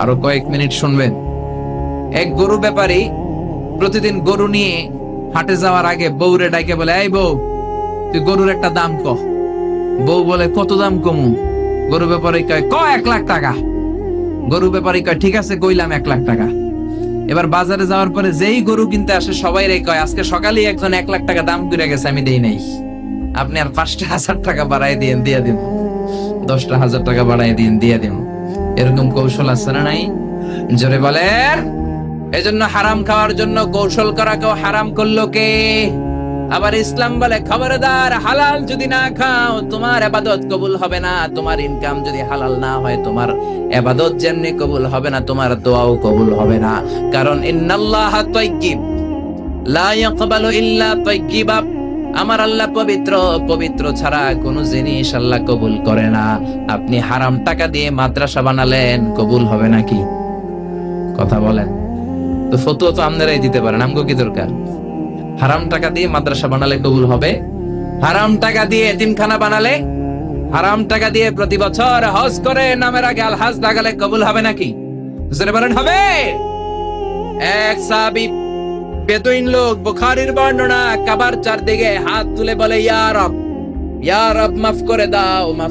আরো কয়েক মিনিট শুনবেন। এক গরু ব্যাপারী প্রতিদিন গরু নিয়ে হাটে যাওয়ার আগে বউরে ডাকে বলে, এই বউ, তুই গরুর একটা দাম ক। বউ বলে, কত দাম কমু? গরু ব্যাপারী কয়, 1 লাখ টাকা। গরু ব্যাপারী কয়, ঠিক আছে, কইলাম 1 লাখ টাকা। এবার বাজারে যাওয়ার পরে যেই গরু কিনতে আসে সবাই রে কয়, আজকে সকালেই একজন 1 লাখ টাকা দাম করে গেছে, আমি দেই নাই। আপনি আর 5,000 টাকা বাড়াই দিন, দিয়ে দিন। 10,000 টাকা বাড়াই দিন, দিয়ে দিন। এরকম কৌশল আছে না নাই? জোরে বলেন। এজন্য হারাম খাওয়ার জন্য কৌশল করা কেউ হারাম করলো কে? আবার ইসলাম বলে, খবরদার, হালাল যদি না খাও তোমার ইবাদত কবুল হবে না। তোমার ইনকাম যদি হালাল না হয় তোমার ইবাদত যেমনি কবুল হবে না, তোমার দোয়াও কবুল হবে না। কারণ ইন্নাল্লাহা তাইয়্যিব লা ইয়াকবালু ইল্লা তাইয়্যিবা। আমার আল্লাহ পবিত্র, পবিত্র ছাড়া কোনো জিনিস আল্লাহ কবুল করে না। আপনি হারাম টাকা দিয়ে মাদ্রাসা বানালেন, কবুল হবে নাকি? কথা বলেন। তো ফতোয়া তো আপনারাই দিতে পারেন, আমগো কি দরকার? হারাম টাকা দিয়ে মাদ্রাসা বানালে কবুল হবে? হারাম টাকা দিয়ে এতিমখানা বানালে, হারাম টাকা দিয়ে প্রতি বছর হজ করে নামের আগে আল হজ লাগালে কবুল হবে নাকি? বুঝতে পারেন হবে? এক সাহাবী বেদুইন লোক, বুখারীর বর্ণনা, কাবার চারদিকে হাত তুলে বলে, ইয়া রব, ইয়া রব, মাফ করে দাও, মাফ